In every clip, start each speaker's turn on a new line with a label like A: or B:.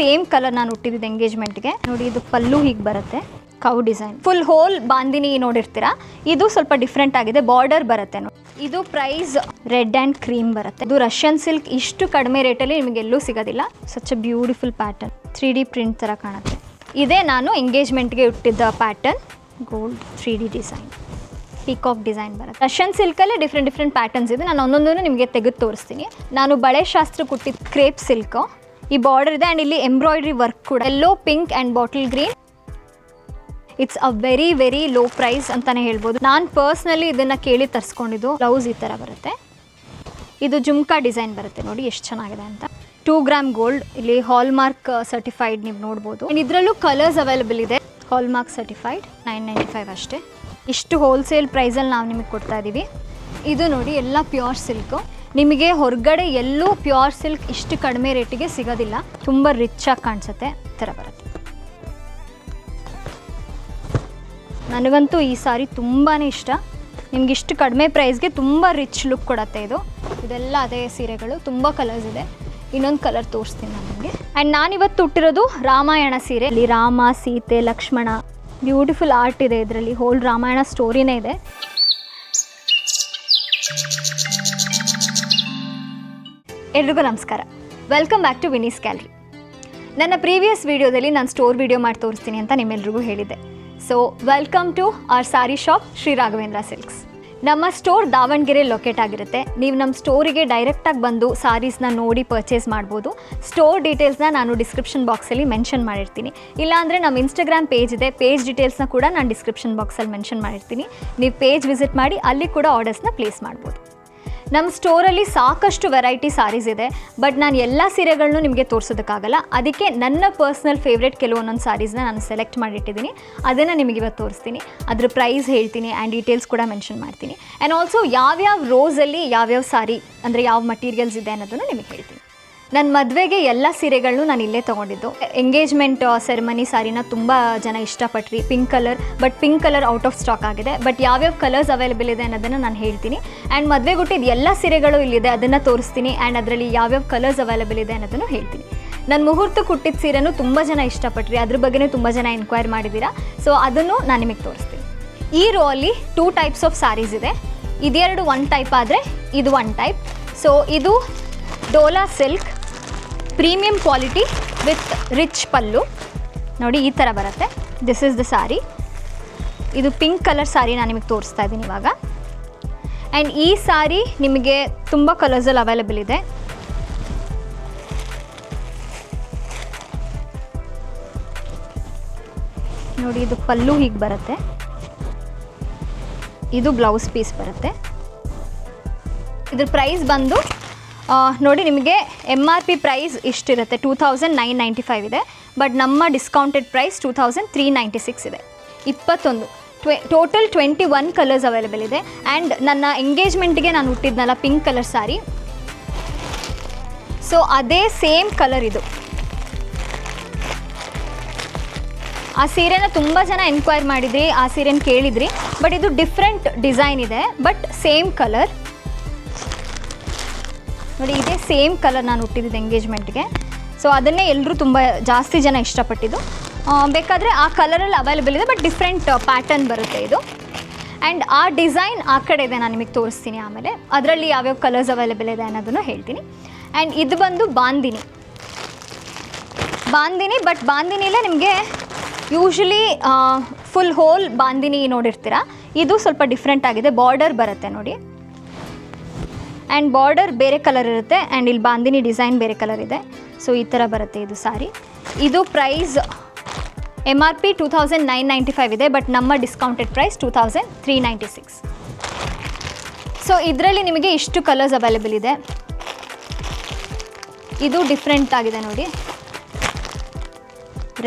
A: Same colour ನಾನು ಹುಟ್ಟಿದ್ದು ಎಂಗೇಜ್ಮೆಂಟ್ಗೆ. ನೋಡಿ ಇದು ಪಲ್ಲು ಹೀಗೆ ಬರುತ್ತೆ, cow design, full whole bandhani ನೋಡಿರ್ತೀರಾ. ಇದು ಸ್ವಲ್ಪ ಡಿಫ್ರೆಂಟ್ ಆಗಿದೆ, ಬಾರ್ಡರ್ ಬರುತ್ತೆ ನೋಡಿ. ಇದು ಪ್ರೈಸ್ ರೆಡ್ ಆ್ಯಂಡ್ ಕ್ರೀಮ್ ಬರುತ್ತೆ. ಇದು ರಷ್ಯನ್ ಸಿಲ್ಕ್, ಇಷ್ಟು ಕಡಿಮೆ ರೇಟಲ್ಲಿ ನಿಮಗೆ ಎಲ್ಲೂ ಸಿಗೋದಿಲ್ಲ. Such a beautiful pattern, 3D print ಥರ ಕಾಣುತ್ತೆ. ಇದೇ ನಾನು ಎಂಗೇಜ್ಮೆಂಟ್ಗೆ ಇಟ್ಟಿದ್ದ pattern, gold 3D design, peacock design ಬರುತ್ತೆ. ರಷ್ಯನ್ ಸಿಲ್ಕಲ್ಲೇ ಡಿಫ್ರೆಂಟ್ ಪ್ಯಾಟರ್ನ್ಸ್ ಇದೆ. ನಾನು ಒಂದೊಂದನ್ನು ನಿಮಗೆ ತೆಗೆದು ತೋರಿಸ್ತೀನಿ. ನಾನು ಬಳೆ ಶಾಸ್ತ್ರ ಕೊಟ್ಟಿದ್ದು ಕ್ರೇಪ್ ಸಿಲ್ಕು, ಈ ಬಾರ್ಡರ್ ಇದೆ ಆ್ಯಂಡ್ ಇಲ್ಲಿ ಎಂಬ್ರಾಯ್ಡ್ರಿ ವರ್ಕ್ ಕೂಡ. Yellow, pink and bottle green. It's a very low price ಅಂತಲೇ ಹೇಳ್ಬೋದು. ನಾನು ಪರ್ಸ್ನಲಿ ಇದನ್ನು ಕೇಳಿ ತರಿಸ್ಕೊಂಡಿದ್ದು. ಬ್ಲೌಸ್ ಈ ಥರ ಬರುತ್ತೆ. ಇದು ಜುಮ್ಕಾ ಡಿಸೈನ್ ಬರುತ್ತೆ ನೋಡಿ ಎಷ್ಟು ಚೆನ್ನಾಗಿದೆ ಅಂತ. 2 ಗ್ರಾಮ್ ಗೋಲ್ಡ್, ಇಲ್ಲಿ ಹಾಲ್ಮಾರ್ಕ್ ಸರ್ಟಿಫೈಡ್ ನೀವು ನೋಡ್ಬೋದು. ಆ್ಯಂಡ್ ಇದರಲ್ಲೂ ಕಲರ್ಸ್ ಅವೈಲೇಬಲ್ ಇದೆ. ಹಾಲ್ಮಾರ್ಕ್ ಸರ್ಟಿಫೈಡ್, 995 ಅಷ್ಟೇ. ಇಷ್ಟು ಹೋಲ್ಸೇಲ್ ಪ್ರೈಸಲ್ಲಿ ನಾವು ನಿಮಗೆ ಕೊಡ್ತಾ ಇದ್ದೀವಿ. ಇದು ನೋಡಿ ಎಲ್ಲ ಪ್ಯೂರ್ ಸಿಲ್ಕು. ನಿಮಗೆ ಹೊರಗಡೆ ಎಲ್ಲೂ ಪ್ಯೂರ್ ಸಿಲ್ಕ್ ಇಷ್ಟು ಕಡಿಮೆ ರೇಟಿಗೆ ಸಿಗೋದಿಲ್ಲ. ತುಂಬ ರಿಚ್ ಆಗಿ ಕಾಣಿಸುತ್ತೆ, ಈ ಥರ ಬರುತ್ತೆ. ನನಗಂತೂ ಈ ಸಾರಿ ತುಂಬಾ ಇಷ್ಟ. ನಿಮ್ಗೆ ಇಷ್ಟು ಕಡಿಮೆ ಪ್ರೈಸ್ಗೆ ತುಂಬ ರಿಚ್ ಲುಕ್ ಕೊಡುತ್ತೆ ಇದು. ಇದೆಲ್ಲ ಅದೇ ಸೀರೆಗಳು, ತುಂಬ ಕಲರ್ಸ್ ಇದೆ. ಇನ್ನೊಂದು ಕಲರ್ ತೋರಿಸ್ತೀನಿ ನಾನು ನಿಮಗೆ. ಆ್ಯಂಡ್ ನಾನಿವತ್ತು ಹುಟ್ಟಿರೋದು ರಾಮಾಯಣ ಸೀರೆ. ಇಲ್ಲಿ ರಾಮ, ಸೀತೆ, ಲಕ್ಷ್ಮಣ, ಬ್ಯೂಟಿಫುಲ್ ಆರ್ಟ್ ಇದೆ ಇದರಲ್ಲಿ. ಹೋಲ್ ರಾಮಾಯಣ ಸ್ಟೋರಿನೇ ಇದೆ. ಎಲ್ರಿಗೂ ನಮಸ್ಕಾರ, welcome back to Vini's gallery. ನನ್ನ ಪ್ರೀವಿಯಸ್ ವೀಡಿಯೋದಲ್ಲಿ ನಾನು ಸ್ಟೋರ್ ವೀಡಿಯೋ ಮಾಡಿ ತೋರಿಸ್ತೀನಿ ಅಂತ ನಿಮ್ಮೆಲ್ರಿಗೂ ಹೇಳಿದ್ದೆ. So welcome to our sari shop Shri Raghavendra silks. ನಮ್ಮ ಸ್ಟೋರ್ ದಾವಣಗೆರೆ ಲೊಕೇಟ್ ಆಗಿರುತ್ತೆ. ನೀವು ನಮ್ಮ ಸ್ಟೋರಿಗೆ ಡೈರೆಕ್ಟಾಗಿ ಬಂದು ಸಾರೀಸ್ನ ನೋಡಿ ಪರ್ಚೇಸ್ ಮಾಡ್ಬೋದು. ಸ್ಟೋರ್ ಡೀಟೇಲ್ಸ್ನ ನಾನು ಡಿಸ್ಕ್ರಿಪ್ಷನ್ ಬಾಕ್ಸಲ್ಲಿ ಮೆನ್ಷನ್ ಮಾಡಿರ್ತೀನಿ. ಇಲ್ಲಾಂದರೆ ನಮ್ಮ ಇನ್ಸ್ಟಾಗ್ರಾಮ್ ಪೇಜ್ ಇದೆ, ಪೇಜ್ ಡೀಟೇಲ್ಸ್ನ ಕೂಡ ನಾನು ಡಿಸ್ಕ್ರಿಪ್ಷನ್ ಬಾಕ್ಸಲ್ಲಿ ಮೆನ್ಷನ್ ಮಾಡಿರ್ತೀನಿ. ನೀವು ಪೇಜ್ ವಿಸಿಟ್ ಮಾಡಿ ಅಲ್ಲಿ ಕೂಡ ಆರ್ಡರ್ಸ್ನ ಪ್ಲೇಸ್ ಮಾಡ್ಬೋದು. ನಮ್ಮ ಸ್ಟೋರಲ್ಲಿ ಸಾಕಷ್ಟು ವೆರೈಟಿ ಸಾರೀಸ್ ಇದೆ, ಬಟ್ ನಾನು ಎಲ್ಲ ಸೀರೆಗಳನ್ನೂ ನಿಮಗೆ ತೋರಿಸೋದಕ್ಕಾಗಲ್ಲ. ಅದಕ್ಕೆ ನನ್ನ ಪರ್ಸ್ನಲ್ ಫೇವ್ರೇಟ್ ಕೆಲವೊಂದೊಂದು ಸಾರೀಸ್ನ ನಾನು ಸೆಲೆಕ್ಟ್ ಮಾಡಿಟ್ಟಿದ್ದೀನಿ. ಅದನ್ನು ನಿಮಗೆ ಇವತ್ತು ತೋರಿಸ್ತೀನಿ. ಅದ್ರ ಪ್ರೈಸ್ ಹೇಳ್ತೀನಿ ಆ್ಯಂಡ್ ಡೀಟೇಲ್ಸ್ ಕೂಡ ಮೆನ್ಷನ್ ಮಾಡ್ತೀನಿ. ಆ್ಯಂಡ್ ಆಲ್ಸೋ ಯಾವ್ಯಾವ ರೋಸಲ್ಲಿ ಯಾವ್ಯಾವ ಸಾರಿ ಅಂದರೆ ಯಾವ ಮಟೀರಿಯಲ್ಸ್ ಇದೆ ಅನ್ನೋದನ್ನು ನಿಮಗೆ ಹೇಳ್ತೀನಿ. ನನ್ನ ಮದುವೆಗೆ ಎಲ್ಲ ಸೀರೆಗಳನ್ನೂ ನಾನು ಇಲ್ಲೇ ತೊಗೊಂಡಿದ್ದು. ಎಂಗೇಜ್ಮೆಂಟ್ ಸೆರೆಮನಿ ಸಾರಿನ ತುಂಬ ಜನ ಇಷ್ಟಪಟ್ರಿ, pink colour. But pink colour out of stock ಆಗಿದೆ. ಬಟ್ ಯಾವ್ಯಾವ ಕಲರ್ಸ್ ಅವೈಲೇಬಲ್ ಇದೆ ಅನ್ನೋದನ್ನು ನಾನು ಹೇಳ್ತೀನಿ. ಆ್ಯಂಡ್ ಮದುವೆಗೆ ಹುಟ್ಟಿದ ಎಲ್ಲ ಸೀರೆಗಳು ಇಲ್ಲಿದೆ, ಅದನ್ನು ತೋರಿಸ್ತೀನಿ. ಆ್ಯಂಡ್ ಅದರಲ್ಲಿ ಯಾವ್ಯಾವ ಕಲರ್ಸ್ ಅವೈಲೇಬಲ್ ಇದೆ ಅನ್ನೋದನ್ನು ಹೇಳ್ತೀನಿ. ನನ್ನ ಮುಹೂರ್ತಕ್ಕೆ ಹುಟ್ಟಿದ ಸೀರೆನೂ ತುಂಬ ಜನ ಇಷ್ಟಪಟ್ರಿ, ಅದ್ರ ಬಗ್ಗೆನೇ ತುಂಬ ಜನ ಎನ್ಕ್ವೈರ್ ಮಾಡಿದ್ದೀರಾ. ಸೊ ಅದನ್ನು ನಾನು ನಿಮಗೆ ತೋರಿಸ್ತೀನಿ. ಈ ರೋ ಅಲ್ಲಿ 2 ಟೈಪ್ಸ್ ಆಫ್ ಸಾರೀಸ್ ಇದೆ. ಇದೆರಡು 1 ಟೈಪ್ ಆದರೆ ಇದು 1 ಟೈಪ್. ಸೊ ಇದು Dola silk, premium quality with rich pallu. ನೋಡಿ ಈ ಥರ ಬರುತ್ತೆ. This is the sari. ಇದು ಪಿಂಕ್ ಕಲರ್ ಸಾರಿ ನಾನು ನಿಮಗೆ ತೋರಿಸ್ತಾ ಇದ್ದೀನಿ ಇವಾಗ. ಆ್ಯಂಡ್ ಈ ಸಾರಿ ನಿಮಗೆ ತುಂಬ ಕಲರ್ಸಲ್ಲಿ ಅವೈಲೇಬಲ್ ಇದೆ. ನೋಡಿ ಇದು ಪಲ್ಲು ಹೀಗೆ ಬರುತ್ತೆ. ಇದು ಬ್ಲೌಸ್ ಪೀಸ್ ಬರುತ್ತೆ. ಇದ್ರ ಪ್ರೈಸ್ ಬಂದು ನೋಡಿ ನಿಮಗೆ MRP ಪ್ರೈಸ್ ಇಷ್ಟಿರುತ್ತೆ, 2995 ಇದೆ. ಬಟ್ ನಮ್ಮ ಡಿಸ್ಕೌಂಟೆಡ್ ಪ್ರೈಸ್ 2396 ಇದೆ. 21 ಟೋಟಲ್ 21 ಕಲರ್ಸ್ ಅವೈಲೇಬಲ್ ಇದೆ. ಆ್ಯಂಡ್ ನನ್ನ ಎಂಗೇಜ್ಮೆಂಟ್ಗೆ ನಾನು ಹುಟ್ಟಿದ್ನಲ್ಲ ಪಿಂಕ್ ಕಲರ್ ಸಾರಿ, ಸೊ ಅದೇ ಸೇಮ್ ಕಲರ್ ಇದು. ಆ ಸೀರೆನ ತುಂಬ ಜನ ಎನ್ಕ್ವೈರ್ ಮಾಡಿದ್ರಿ, ಆ ಸೀರೆನ ಕೇಳಿದ್ರಿ. ಬಟ್ ಇದು ಡಿಫ್ರೆಂಟ್ ಡಿಸೈನ್ ಇದೆ, ಬಟ್ ಸೇಮ್ ಕಲರ್. ನೋಡಿ ಇದೇ ಸೇಮ್ ಕಲರ್ ನಾನು ಹುಟ್ಟಿದ್ದು ಎಂಗೇಜ್ಮೆಂಟ್ಗೆ. ಸೊ ಅದನ್ನೇ ಎಲ್ಲರೂ ತುಂಬ ಜಾಸ್ತಿ ಜನ ಇಷ್ಟಪಟ್ಟಿದ್ದು. ಬೇಕಾದರೆ ಆ ಕಲರಲ್ಲಿ ಅವೈಲೇಬಲ್ ಇದೆ, ಬಟ್ ಡಿಫ್ರೆಂಟ್ ಪ್ಯಾಟರ್ನ್ ಬರುತ್ತೆ ಇದು. ಆ್ಯಂಡ್ ಆ ಡಿಸೈನ್ ಆ ಕಡೆ ಇದೆ, ನಾನು ನಿಮಗೆ ತೋರಿಸ್ತೀನಿ ಆಮೇಲೆ. ಅದರಲ್ಲಿ ಯಾವ್ಯಾವ ಕಲರ್ಸ್ ಅವೈಲೇಬಲ್ ಇದೆ ಅನ್ನೋದನ್ನು ಹೇಳ್ತೀನಿ. ಆ್ಯಂಡ್ ಇದು ಬಂದು ಬಾಂದಿನಿ. ಬಟ್ ಬಾಂದಿನಿಲೇ ನಿಮಗೆ ಯೂಶ್ವಲಿ ಫುಲ್ ಹೋಲ್ ಬಾಂದಿನಿ ನೋಡಿರ್ತೀರ. ಇದು ಸ್ವಲ್ಪ ಡಿಫ್ರೆಂಟ್ ಆಗಿದೆ, ಬಾರ್ಡರ್ ಬರುತ್ತೆ ನೋಡಿ. ಆ್ಯಂಡ್ ಬಾರ್ಡರ್ ಬೇರೆ ಕಲರ್ ಇರುತ್ತೆ, ಆ್ಯಂಡ್ ಇಲ್ಲಿ ಬಾಂದಿನಿ ಡಿಸೈನ್ ಬೇರೆ ಕಲರ್ ಇದೆ. ಸೊ ಈ ಥರ ಬರುತ್ತೆ ಇದು ಸಾರಿ. ಇದು ಪ್ರೈಸ್ MRP 2995 ಇದೆ, ಬಟ್ ನಮ್ಮ ಡಿಸ್ಕೌಂಟೆಡ್ ಪ್ರೈಸ್ 2396. ಸೊ ಇದರಲ್ಲಿ ನಿಮಗೆ ಇಷ್ಟು ಕಲರ್ಸ್ ಅವೈಲೇಬಲ್ ಇದೆ. ಇದು ಡಿಫ್ರೆಂಟ್ ಆಗಿದೆ ನೋಡಿ,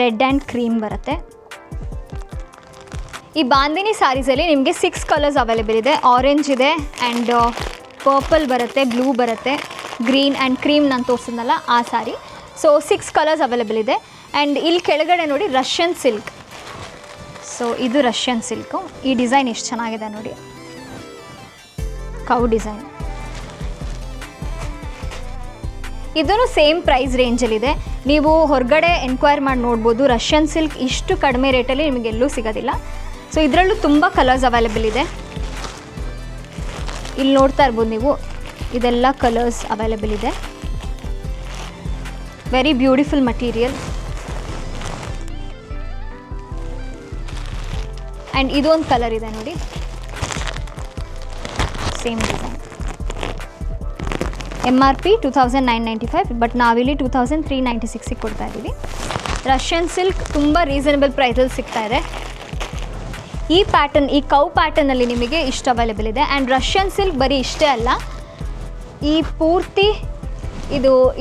A: ರೆಡ್ ಆ್ಯಂಡ್ ಕ್ರೀಮ್ ಬರುತ್ತೆ. ಈ ಬಾಂದಿನಿ ಸಾರೀಸಲ್ಲಿ ನಿಮಗೆ 6 ಕಲರ್ಸ್ ಅವೈಲೇಬಲ್ ಇದೆ. ಆರೆಂಜ್ ಇದೆ, ಆ್ಯಂಡ್ ಪರ್ಪಲ್ ಬರುತ್ತೆ, ಬ್ಲೂ ಬರುತ್ತೆ, ಗ್ರೀನ್ ಆ್ಯಂಡ್ ಕ್ರೀಮ್ ನಾನು ತೋರಿಸಿದ್ನಲ್ಲ ಆ ಸಾರಿ. ಸೊ 6 ಕಲರ್ಸ್ ಅವೈಲೇಬಲ್ ಇದೆ. ಆ್ಯಂಡ್ ಇಲ್ಲಿ ಕೆಳಗಡೆ ನೋಡಿ ರಷ್ಯನ್ ಸಿಲ್ಕ್. ಸೊ ಇದು ರಷ್ಯನ್ ಸಿಲ್ಕು. ಈ ಡಿಸೈನ್ ಎಷ್ಟು ಚೆನ್ನಾಗಿದೆ ನೋಡಿ, ಕೌ ಡಿಸೈನ್. ಇದೂ ಸೇಮ್ ಪ್ರೈಸ್ ರೇಂಜಲ್ಲಿದೆ. ನೀವು ಹೊರಗಡೆ ಎನ್ಕ್ವೈರ್ ಮಾಡಿ ನೋಡ್ಬೋದು, ರಷ್ಯನ್ ಸಿಲ್ಕ್ ಇಷ್ಟು ಕಡಿಮೆ ರೇಟಲ್ಲಿ ನಿಮಗೆಲ್ಲೂ ಸಿಗೋದಿಲ್ಲ. ಸೊ ಇದರಲ್ಲೂ ತುಂಬ ಕಲರ್ಸ್ ಅವೈಲೇಬಲ್ ಇದೆ. ಇಲ್ಲಿ ನೋಡ್ತಾ ಇರ್ಬೋದು ನೀವು, ಇದೆಲ್ಲ ಕಲರ್ಸ್ ಅವೈಲೇಬಲ್ ಇದೆ. Very beautiful material. ಆ್ಯಂಡ್ ಇದೊಂದು ಕಲರ್ ಇದೆ ನೋಡಿ, ಸೇಮ್ ಡಿಸೈನ್. MRP 2995, ಬಟ್ ನಾವಿಲ್ಲಿ 2396ಗೆ ಕೊಡ್ತಾ ಇದ್ದೀವಿ. ರಷ್ಯನ್ ಸಿಲ್ಕ್ ತುಂಬ ರೀಸನಬಲ್ ಪ್ರೈಸಲ್ಲಿ ಸಿಗ್ತಾ ಇದೆ. ಈ ಪ್ಯಾಟರ್ನ್, ಈ ಕೌ ಪ್ಯಾಟರ್ನಲ್ಲಿ ನಿಮಗೆ ಇಷ್ಟು ಅವೈಲೇಬಲ್ ಇದೆ. ಆ್ಯಂಡ್ ರಷ್ಯನ್ ಸಿಲ್ಕ್ ಬರೀ ಇಷ್ಟೇ ಅಲ್ಲ, ಈ ಪೂರ್ತಿ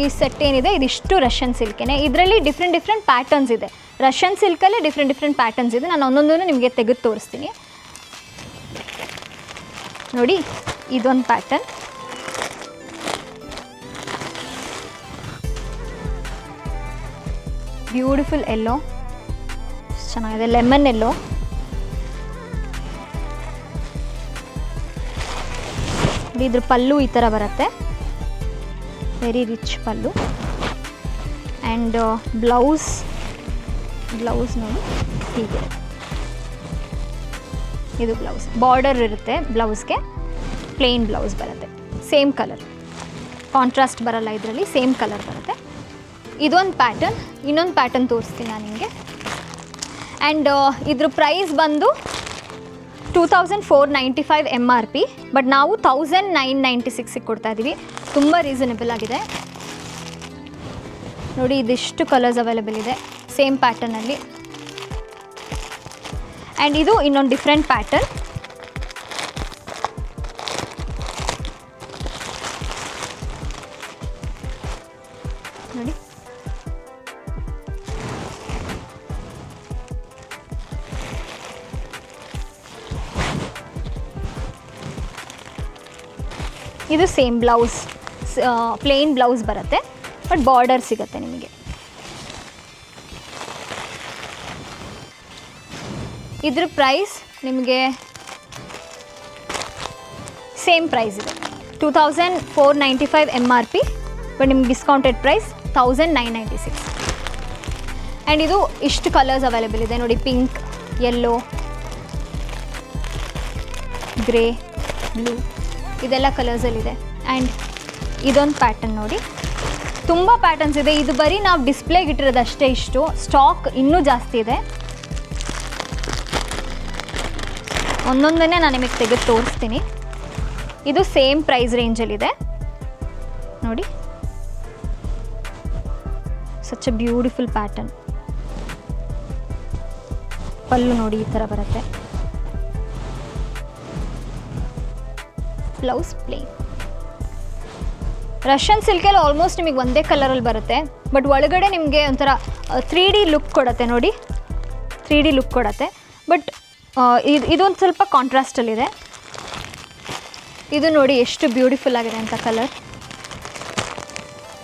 A: ಈ ಸೆಟ್ ಏನಿದೆ ಇದಿಷ್ಟು ರಷ್ಯನ್ ಸಿಲ್ಕೇನೆ. ಇದರಲ್ಲಿ ಡಿಫ್ರೆಂಟ್ ಪ್ಯಾಟರ್ನ್ಸ್ ಇದೆ. ರಷ್ಯನ್ ಸಿಲ್ಕಲ್ಲೇ ಡಿಫ್ರೆಂಟ್ ಪ್ಯಾಟರ್ನ್ಸ್ ಇದೆ. ನಾನು ಒಂದೊಂದನ್ನು ನಿಮಗೆ ತೆಗೆದು ತೋರಿಸ್ತೀನಿ ನೋಡಿ. ಇದೊಂದು ಪ್ಯಾಟರ್ನ್, ಬ್ಯೂಟಿಫುಲ್ ಎಲ್ಲೋ, ಚೆನ್ನಾಗಿದೆ. ಲೆಮನ್ ಎಲ್ಲೋ, ಇದ್ರ ಪಲ್ಲು ಈ ಥರ ಬರುತ್ತೆ, very rich pallu. And blouse ನೋಡಿ ಹೀಗೆ, ಇದು ಬ್ಲೌಸ್. ಬಾರ್ಡರ್ ಇರುತ್ತೆ ಬ್ಲೌಸ್ಗೆ, ಪ್ಲೇನ್ ಬ್ಲೌಸ್ ಬರುತ್ತೆ. ಸೇಮ್ ಕಲರ್, ಕಾಂಟ್ರಾಸ್ಟ್ ಬರಲ್ಲ ಇದರಲ್ಲಿ, ಸೇಮ್ ಕಲರ್ ಬರುತ್ತೆ. ಇದೊಂದು ಪ್ಯಾಟರ್ನ್. ಇನ್ನೊಂದು ಪ್ಯಾಟರ್ನ್ ತೋರಿಸ್ತೀನಿ ನಾನು ನಿಮಗೆ. ಆ್ಯಂಡ್ ಇದ್ರ ಪ್ರೈಸ್ ಬಂದು 2495 MRP, ಬಟ್ ನಾವು 1996ಗೆ ಕೊಡ್ತಾ ಇದ್ದೀವಿ. ತುಂಬ ರೀಸನಬಲ್ ಆಗಿದೆ ನೋಡಿ. ಇದಿಷ್ಟು ಕಲರ್ಸ್ ಅವೈಲೇಬಲ್ ಇದೆ ಸೇಮ್ ಪ್ಯಾಟರ್ನಲ್ಲಿ. ಆ್ಯಂಡ್ ಇದು ಇನ್ನೊಂದು ಡಿಫ್ರೆಂಟ್ ಪ್ಯಾಟರ್ನ್. ನೋಡಿ, ಇದು ಸೇಮ್ ಬ್ಲೌಸ್, ಪ್ಲೇನ್ ಬ್ಲೌಸ್ ಬರುತ್ತೆ, ಬಟ್ ಬಾರ್ಡರ್ ಸಿಗುತ್ತೆ ನಿಮಗೆ. ಇದ್ರ ಪ್ರೈಸ್ ನಿಮಗೆ ಸೇಮ್ ಪ್ರೈಸ್ ಇದೆ, 2495 MRP, ಬಟ್ ನಿಮ್ಗೆ ಡಿಸ್ಕೌಂಟೆಡ್ ಪ್ರೈಸ್ 1996. ಆ್ಯಂಡ್ ಇದು ಇಷ್ಟು ಕಲರ್ಸ್ ಅವೈಲೇಬಲ್ ಇದೆ ನೋಡಿ. ಪಿಂಕ್, ಯೆಲ್ಲೋ, ಗ್ರೇ, ಬ್ಲೂ, ಇದೆಲ್ಲ ಕಲರ್ಸಲ್ಲಿದೆ. ಆ್ಯಂಡ್ ಇದೊಂದು ಪ್ಯಾಟರ್ನ್ ನೋಡಿ, ತುಂಬ ಪ್ಯಾಟರ್ನ್ಸ್ ಇದೆ. ಇದು ಬರೀ ನಾವು ಡಿಸ್ಪ್ಲೇಗೆ ಇಟ್ಟಿರೋದು ಅಷ್ಟೇ, ಇಷ್ಟು ಸ್ಟಾಕ್ ಇನ್ನೂ ಜಾಸ್ತಿ ಇದೆ. ಒಂದೊಂದನ್ನೇ ನಾನು ನಿಮಗೆ ತೆಗೆದು ತೋರಿಸ್ತೀನಿ. ಇದು ಸೇಮ್ ಪ್ರೈಸ್ ರೇಂಜಲ್ಲಿದೆ ನೋಡಿ. Such a beautiful pattern. Pallu ನೋಡಿ ಈ ಥರ ಬರುತ್ತೆ, ಬ್ಲೌಸ್ ಪ್ಲೇನ್. ರಷ್ಯನ್ ಸಿಲ್ಕಲ್ಲಿ ಆಲ್ಮೋಸ್ಟ್ ನಿಮಗೆ ಒಂದೇ ಕಲರಲ್ಲಿ ಬರುತ್ತೆ, ಬಟ್ ಒಳಗಡೆ ನಿಮಗೆ ಒಂಥರ 3D ಲುಕ್ ಕೊಡುತ್ತೆ ನೋಡಿ, 3D ಲುಕ್ ಕೊಡುತ್ತೆ. ಬಟ್ ಇದೊಂದು ಸ್ವಲ್ಪ ಕಾಂಟ್ರಾಸ್ಟಲ್ಲಿದೆ. ಇದು ನೋಡಿ ಎಷ್ಟು ಬ್ಯೂಟಿಫುಲ್ ಆಗಿದೆ ಅಂತ colour,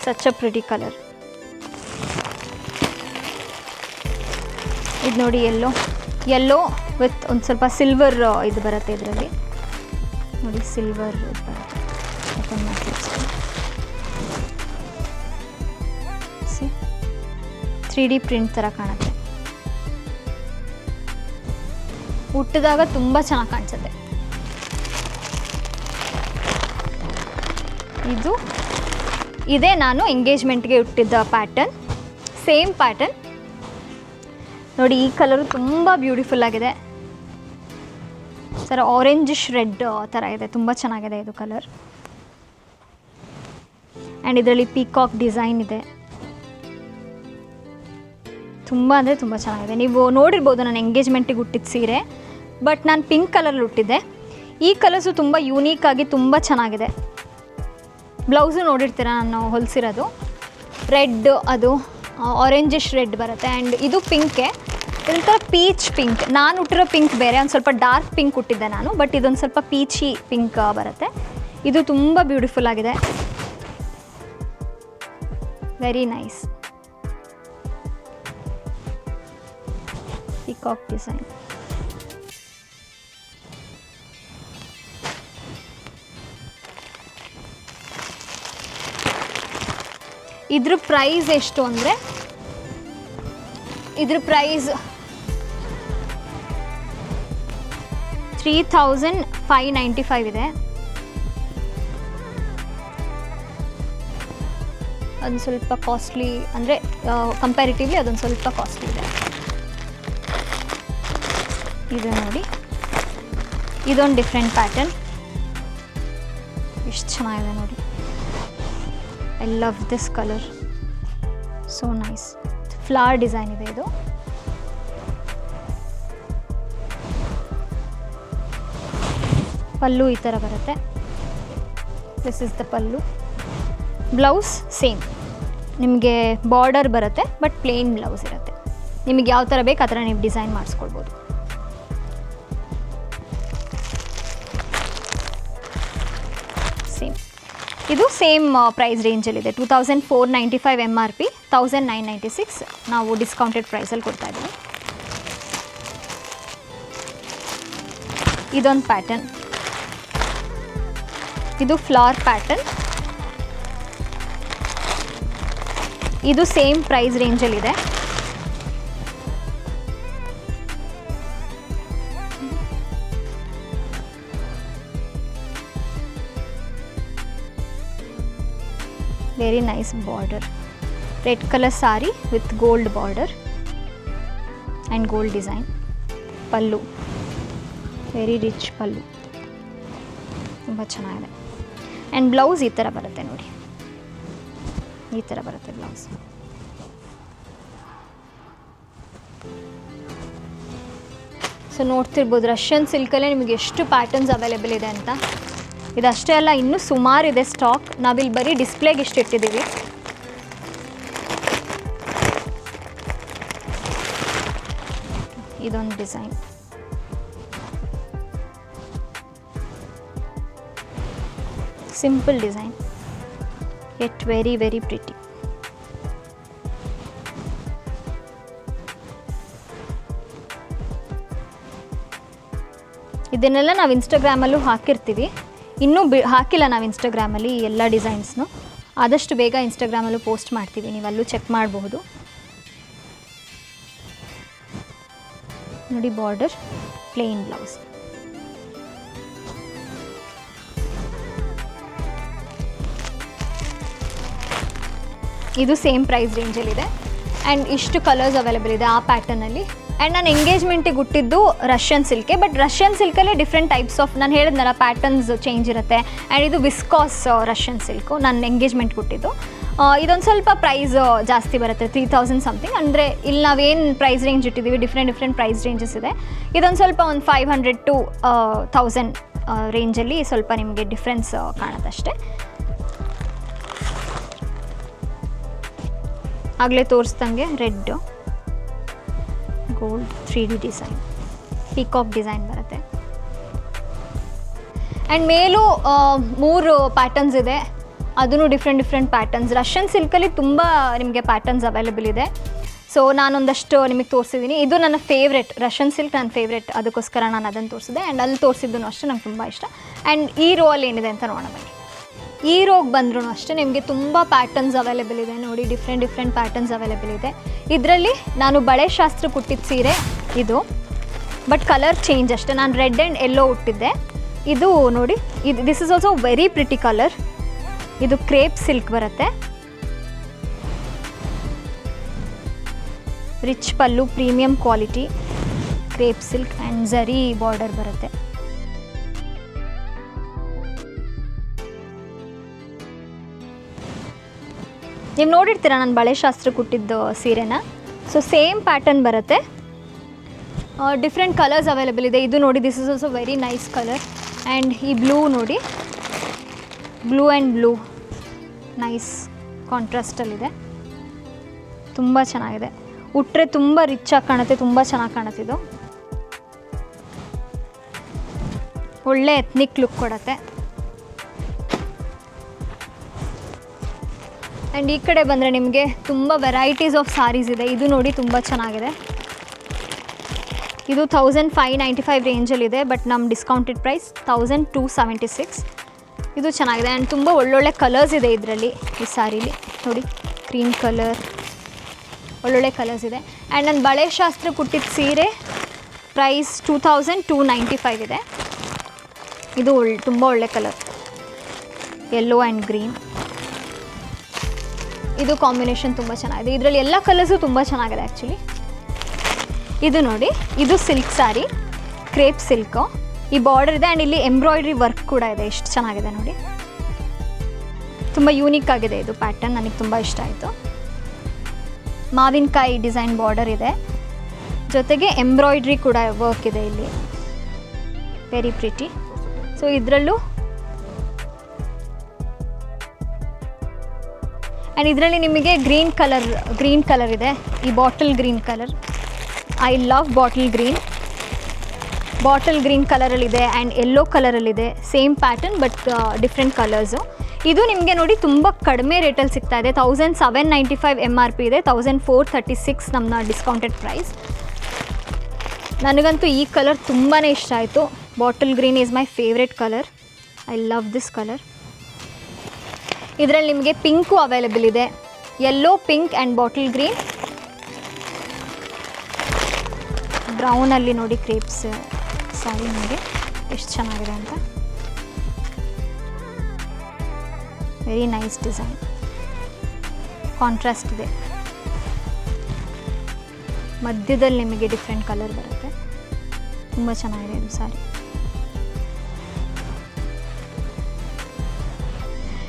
A: such a pretty colour. ಇದು ನೋಡಿ ಯೆಲ್ಲೋ ವಿತ್ ಒಂದು ಸ್ವಲ್ಪ ಸಿಲ್ವರ್ ಇದು ಬರುತ್ತೆ ಇದರಲ್ಲಿ ನೋಡಿ, ಸಿಲ್ವರ್ ಇದು ಬರುತ್ತೆ. ಓಪನ್ ಮಾಡಿ 3D ಪ್ರಿಂಟ್ ಥರ ಕಾಣುತ್ತೆ. ಉಟ್ಟಿದಾಗ ತುಂಬ ಚೆನ್ನಾಗಿ ಕಾಣಿಸುತ್ತೆ. ಇದೇ ನಾನು ಎಂಗೇಜ್ಮೆಂಟ್ಗೆ ಉಟ್ಟಿದ್ದ ಪ್ಯಾಟರ್ನ್, ಸೇಮ್ ಪ್ಯಾಟರ್ನ್ ನೋಡಿ. ಈ ಕಲರು ತುಂಬ ಬ್ಯೂಟಿಫುಲ್ ಆಗಿದೆ, ಸರ್ ಆರೆಂಜಿಶ್ ರೆಡ್ ಥರ ಇದೆ, ತುಂಬ ಚೆನ್ನಾಗಿದೆ ಇದು ಕಲರ್. ಆ್ಯಂಡ್ ಇದರಲ್ಲಿ ಪೀಕಾಕ್ ಡಿಸೈನ್ ಇದೆ, ತುಂಬ ಅಂದರೆ ತುಂಬ ಚೆನ್ನಾಗಿದೆ. ನೀವು ನೋಡಿರ್ಬೋದು ನಾನು ಎಂಗೇಜ್ಮೆಂಟಿಗೆ ಹುಟ್ಟಿದ ಸೀರೆ, ಬಟ್ ನಾನು ಪಿಂಕ್ ಕಲರಲ್ಲಿ ಹುಟ್ಟಿದ್ದೆ. ಈ ಕಲರ್ಸು ತುಂಬ ಯೂನೀಕಾಗಿ ತುಂಬ ಚೆನ್ನಾಗಿದೆ. ಬ್ಲೌಸು ನೋಡಿರ್ತೀರ ನಾನು ಹೊಲಿಸಿರೋದು, ರೆಡ್, ಅದು ಆರೆಂಜಿಶ್ ರೆಡ್ ಬರುತ್ತೆ. ಆ್ಯಂಡ್ ಇದು ಪಿಂಕೆ, ಇದೊಂಥರ ಪೀಚ್ ಪಿಂಕ್. ನಾನು ಹುಟ್ಟಿರೋ ಪಿಂಕ್ ಬೇರೆ, ಒಂದು ಸ್ವಲ್ಪ ಡಾರ್ಕ್ ಪಿಂಕ್ ಹುಟ್ಟಿದ್ದೆ ನಾನು, ಬಟ್ ಇದೊಂದು ಸ್ವಲ್ಪ ಪೀಚಿ ಪಿಂಕ್ ಬರುತ್ತೆ. ಇದು ತುಂಬ ಬ್ಯೂಟಿಫುಲ್ ಆಗಿದೆ, ವೆರಿ ನೈಸ್. Peacock design. ಇದ್ರ ಪ್ರೈಸ್ ಎಷ್ಟು ಅಂದರೆ ಇದ್ರ ಪ್ರೈಸ್ 3595 ಇದೆ. ಅದು ಸ್ವಲ್ಪ ಕಾಸ್ಟ್ಲಿ ಅಂದರೆ ಕಂಪ್ಯಾರಿಟಿವ್ಲಿ ಅದೊಂದು ಸ್ವಲ್ಪ ಕಾಸ್ಟ್ಲಿ ಇದೆ. ಇದು ನೋಡಿ, ಇದೊಂದು ಡಿಫ್ರೆಂಟ್ ಪ್ಯಾಟರ್ನ್, ಎಷ್ಟು ಚೆನ್ನಾಗಿದೆ ನೋಡಿ. I love this colour, so nice. Flower design ಇದೆ ಇದು. ಪಲ್ಲು ಈ ಥರ ಬರುತ್ತೆ. This is the pallu. Blouse same, ನಿಮಗೆ ಬಾರ್ಡರ್ ಬರುತ್ತೆ ಬಟ್ ಪ್ಲೇನ್ ಬ್ಲೌಸ್ ಇರುತ್ತೆ. ನಿಮಗೆ ಯಾವ ಥರ ಬೇಕು ಆ ಥರ ನೀವು ಡಿಸೈನ್ ಮಾಡಿಸ್ಕೊಳ್ಬೋದು. ಸೇಮ್, ಇದು ಸೇಮ್ ಪ್ರೈಸ್ ರೇಂಜಲ್ಲಿದೆ. 2495 MRP, 1996 ನಾವು ಡಿಸ್ಕೌಂಟೆಡ್ ಪ್ರೈಸಲ್ಲಿ ಕೊಡ್ತಾ ಇದ್ದೀವಿ. ಇದೊಂದು ಪ್ಯಾಟರ್ನ್, ಇದು ಫ್ಲವರ್ ಪ್ಯಾಟರ್ನ್. ಇದು ಸೇಮ್ ಪ್ರೈಸ್ ರೇಂಜಲ್ಲಿದೆ. Very nice border, red colour sari with gold border and gold design. Pallu very rich pallu, ತುಂಬ ಚೆನ್ನಾಗಿದೆ. ಆ್ಯಂಡ್ ಬ್ಲೌಸ್ ಈ ಥರ ಬರುತ್ತೆ ನೋಡಿ, ಈ ಥರ ಬರುತ್ತೆ ಬ್ಲೌಸ್. ಸೊ ನೋಡ್ತಿರ್ಬೋದು ರಷ್ಯನ್ ಸಿಲ್ಕಲ್ಲೇ ನಿಮಗೆ ಎಷ್ಟು ಪ್ಯಾಟರ್ನ್ಸ್ ಅವೈಲೇಬಲ್ ಇದೆ ಅಂತ. ಇದಷ್ಟೇ ಅಲ್ಲ, ಇನ್ನೂ ಸುಮಾರಿದೆ ಸ್ಟಾಕ್. ನಾವಿಲ್ಲಿ ಬರೀ ಡಿಸ್ಪ್ಲೇಗೆ ಇಷ್ಟು ಇಟ್ಟಿದ್ದೀವಿ. ಇದೊಂದು design, simple design yet very very pretty. ಇದನ್ನೆಲ್ಲ ನಾವು ಇನ್ಸ್ಟಾಗ್ರಾಮಲ್ಲೂ ಹಾಕಿರ್ತೀವಿ. ಇನ್ನೂ ಹಾಕಿಲ್ಲ ನಾವು ಇನ್ಸ್ಟಾಗ್ರಾಮಲ್ಲಿ ಎಲ್ಲ ಡಿಸೈನ್ಸ್ನು. ಆದಷ್ಟು ಬೇಗ ಇನ್ಸ್ಟಾಗ್ರಾಮಲ್ಲೂ ಪೋಸ್ಟ್ ಮಾಡ್ತೀವಿ, ನೀವಲ್ಲೂ ಚೆಕ್ ಮಾಡಬಹುದು. ನೋಡಿ ಬಾರ್ಡರ್, ಪ್ಲೇನ್ ಬ್ಲೌಸ್. ಇದು ಸೇಮ್ ಪ್ರೈಸ್ ರೇಂಜಲ್ಲಿದೆ ಆ್ಯಂಡ್ ಇಷ್ಟು ಕಲರ್ಸ್ ಅವೈಲೇಬಲ್ ಇದೆ ಆ ಪ್ಯಾಟರ್ನಲ್ಲಿ. ಆ್ಯಂಡ್ ನಾನು ಎಂಗೇಜ್ಮೆಂಟಿಗೆ ಹುಟ್ಟಿದ್ದು ರಷ್ಯನ್ ಸಿಲ್ಕೆ, ಬಟ್ ರಷ್ಯನ್ ಸಿಲ್ಕಲ್ಲೇ ಡಿಫ್ರೆಂಟ್ ಟೈಪ್ಸ್ ಆಫ್, ನಾನು ಹೇಳಿದ್ನಲ್ಲ ಪ್ಯಾಟರ್ನ್ಸ್ ಚೇಂಜ್ ಇರುತ್ತೆ. ಆ್ಯಂಡ್ ಇದು ವಿಸ್ಕಾಸ್ ರಷ್ಯನ್ ಸಿಲ್ಕು, ನಾನು ಎಂಗೇಜ್ಮೆಂಟ್ ಹುಟ್ಟಿದ್ದು. ಇದೊಂದು ಸ್ವಲ್ಪ ಪ್ರೈಸ್ ಜಾಸ್ತಿ ಬರುತ್ತೆ, 3000 ಸಮಥಿಂಗ್. ಅಂದರೆ ಇಲ್ಲಿ ನಾವೇನು ಪ್ರೈಸ್ ರೇಂಜ್ ಇಟ್ಟಿದ್ದೀವಿ ಡಿಫ್ರೆಂಟ್ ಪ್ರೈಸ್ ರೇಂಜಸ್ ಇದೆ. ಇದೊಂದು ಸ್ವಲ್ಪ ಒಂದು 500 to 1000 ರೇಂಜಲ್ಲಿ ಸ್ವಲ್ಪ ನಿಮಗೆ ಡಿಫ್ರೆನ್ಸ್ ಕಾಣುತ್ತಷ್ಟೇ. ಆಗಲೇ ತೋರಿಸ್ದಂಗೆ red gold 3D design, peacock design ಬರುತ್ತೆ. ಆ್ಯಂಡ್ ಮೇಲೂ 3 ಪ್ಯಾಟರ್ನ್ಸ್ ಇದೆ, ಅದೂ ಡಿಫ್ರೆಂಟ್ ಪ್ಯಾಟರ್ನ್ಸ್. ರಷ್ಯನ್ ಸಿಲ್ಕಲ್ಲಿ ತುಂಬ ನಿಮಗೆ ಪ್ಯಾಟರ್ನ್ಸ್ ಅವೈಲೇಬಲ್ ಇದೆ. ಸೊ ನಾನೊಂದಷ್ಟು ನಿಮಗೆ ತೋರಿಸಿದ್ದೀನಿ. ಇದು ನನ್ನ ಫೇವ್ರೆಟ್, ರಷ್ಯನ್ ಸಿಲ್ಕ್ ನನ್ನ ಫೇವ್ರೆಟ್, ಅದಕ್ಕೋಸ್ಕರ ನಾನು ಅದನ್ನು ತೋರಿಸಿದೆ. ಆ್ಯಂಡ್ ಅಲ್ಲಿ ತೋರಿಸಿದ್ದು ಅಷ್ಟೇ ನಂಗೆ ತುಂಬ ಇಷ್ಟ. ಆ್ಯಂಡ್ ಈ ರೋ ಅಲ್ಲಿ ಏನಿದೆ ಅಂತ ನೋಡೋಣ ಬನ್ನಿ. ಈ ರೋಗೆ ಬಂದ್ರೂ ಅಷ್ಟೇ ನಿಮಗೆ ತುಂಬ ಪ್ಯಾಟರ್ನ್ಸ್ ಅವೈಲೇಬಲ್ ಇದೆ ನೋಡಿ, ಡಿಫ್ರೆಂಟ್ ಪ್ಯಾಟರ್ನ್ಸ್ ಅವೈಲೇಬಲ್ ಇದೆ. ಇದರಲ್ಲಿ ನಾನು ಬಳೆ ಶಾಸ್ತ್ರ ಹುಟ್ಟಿದ ಸೀರೆ ಇದು, ಬಟ್ ಕಲರ್ ಚೇಂಜ್ ಅಷ್ಟೇ. ನಾನು ರೆಡ್ ಆ್ಯಂಡ್ ಯೆಲ್ಲೋ ಹುಟ್ಟಿದ್ದೆ. ಇದು ನೋಡಿ, ಇದು this is also very pretty colour. ಇದು ಕ್ರೇಪ್ ಸಿಲ್ಕ್ ಬರುತ್ತೆ, rich pallu, premium quality crepe silk and zari border ಬರುತ್ತೆ. ನೀವು ನೋಡಿರ್ತೀರ ನಾನು ಬಳೆ ಶಾಸ್ತ್ರ ಕೊಟ್ಟಿದ್ದು ಸೀರೆನ. ಸೊ ಸೇಮ್ ಪ್ಯಾಟರ್ನ್ ಬರುತ್ತೆ, ಡಿಫ್ರೆಂಟ್ ಕಲರ್ಸ್ ಅವೈಲೇಬಲ್ ಇದೆ. ಇದು ನೋಡಿ, this is also very nice colour. And ಈ ಬ್ಲೂ ನೋಡಿ, ಬ್ಲೂ ಆ್ಯಂಡ್ ಬ್ಲೂ ನೈಸ್ ಕಾಂಟ್ರಾಸ್ಟಲ್ಲಿದೆ, ತುಂಬ ಚೆನ್ನಾಗಿದೆ. ಉಟ್ಟರೆ ತುಂಬ ರಿಚ್ ಆಗಿ ಕಾಣುತ್ತೆ, ತುಂಬ ಚೆನ್ನಾಗಿ ಕಾಣುತ್ತೆ. ಇದು ಒಳ್ಳೆ ಎತ್ನಿಕ್ ಲುಕ್ ಕೊಡುತ್ತೆ. ಆ್ಯಂಡ್ ಈ ಕಡೆ ಬಂದರೆ ನಿಮಗೆ ತುಂಬ ವೆರೈಟೀಸ್ ಆಫ್ ಸಾರೀಸ್ ಇದೆ. ಇದು ನೋಡಿ ತುಂಬ ಚೆನ್ನಾಗಿದೆ. ಇದು 1595 ರೇಂಜಲ್ಲಿದೆ, ಬಟ್ ನಮ್ಮ ಡಿಸ್ಕೌಂಟೆಡ್ ಪ್ರೈಸ್ 1276. ಇದು ಚೆನ್ನಾಗಿದೆ ಆ್ಯಂಡ್ ತುಂಬ ಒಳ್ಳೊಳ್ಳೆ ಕಲರ್ಸ್ ಇದೆ ಇದರಲ್ಲಿ, ಈ ಸಾರೀಲಿ ನೋಡಿ. ಕ್ರೀಮ್ ಕಲರ್, ಒಳ್ಳೊಳ್ಳೆ ಕಲರ್ಸ್ ಇದೆ. ಆ್ಯಂಡ್ ನನ್ನ ಬಳೆ ಶಾಸ್ತ್ರ ಕುಟ್ಟಿದ ಸೀರೆ ಪ್ರೈಸ್ 2295 ಇದೆ. ಇದು ತುಂಬ ಒಳ್ಳೆ ಕಲರ್, ಯೆಲ್ಲೋ ಆ್ಯಂಡ್ ಗ್ರೀನ್. ಇದು ಕಾಂಬಿನೇಷನ್ ತುಂಬ ಚೆನ್ನಾಗಿದೆ. ಇದರಲ್ಲಿ ಎಲ್ಲ ಕಲರ್ಸು ತುಂಬ ಚೆನ್ನಾಗಿದೆ ಆ್ಯಕ್ಚುಲಿ. ಇದು ನೋಡಿ, ಇದು ಸಿಲ್ಕ್ ಸ್ಯಾರಿ, ಕ್ರೇಪ್ ಸಿಲ್ಕು. ಈ ಬಾರ್ಡರ್ ಇದೆ ಆ್ಯಂಡ್ ಇಲ್ಲಿ ಎಂಬ್ರಾಯ್ಡ್ರಿ ವರ್ಕ್ ಕೂಡ ಇದೆ. ಎಷ್ಟು ಚೆನ್ನಾಗಿದೆ ನೋಡಿ, ತುಂಬ ಯೂನಿಕ್ ಆಗಿದೆ ಇದು ಪ್ಯಾಟರ್ನ್, ನನಗೆ ತುಂಬ ಇಷ್ಟ ಆಯಿತು. ಮಾವಿನಕಾಯಿ ಡಿಸೈನ್ ಬಾರ್ಡರ್ ಇದೆ, ಜೊತೆಗೆ ಎಂಬ್ರಾಯ್ಡ್ರಿ ಕೂಡ ವರ್ಕ್ ಇದೆ ಇಲ್ಲಿ, ವೆರಿ ಪ್ರಿಟಿ. ಸೊ ಇದರಲ್ಲೂ ಆ್ಯಂಡ್ ಇದರಲ್ಲಿ ನಿಮಗೆ ಗ್ರೀನ್ ಕಲರ್ ಇದೆ, ಈ bottle green colour. I love bottle green ಕಲರಲ್ಲಿದೆ ಆ್ಯಂಡ್ ಯೆಲ್ಲೋ ಕಲರಲ್ಲಿದೆ. Same pattern but different colours. ಇದು ನಿಮಗೆ ನೋಡಿ ತುಂಬ ಕಡಿಮೆ ರೇಟಲ್ಲಿ ಸಿಗ್ತಾ ಇದೆ. 1795 MRP ಇದೆ, 1436 ನಮ್ಮ ಡಿಸ್ಕೌಂಟೆಡ್ ಪ್ರೈಸ್. ನನಗಂತೂ ಈ ಕಲರ್ ತುಂಬಾ ಇಷ್ಟ ಆಯಿತು. Bottle green is my favourite colour. I love this colour. ಇದರಲ್ಲಿ ನಿಮಗೆ ಪಿಂಕು ಅವೈಲೇಬಲ್ ಇದೆ, yellow, pink and bottle green. ಬ್ರೌನಲ್ಲಿ ನೋಡಿ ಕ್ರೇಪ್ಸ್ ಸ್ಯಾರಿ ನೋಡಿ ಎಷ್ಟು ಚೆನ್ನಾಗಿದೆ ಅಂತ. ವೆರಿ ನೈಸ್ ಡಿಸೈನ್, ಕಾಂಟ್ರಾಸ್ಟ್ ಇದೆ. ಮಧ್ಯದಲ್ಲಿ ನಿಮಗೆ ಡಿಫ್ರೆಂಟ್ ಕಲರ್ ಬರುತ್ತೆ, ತುಂಬ ಚೆನ್ನಾಗಿದೆ ಇದು ಸ್ಯಾರಿ.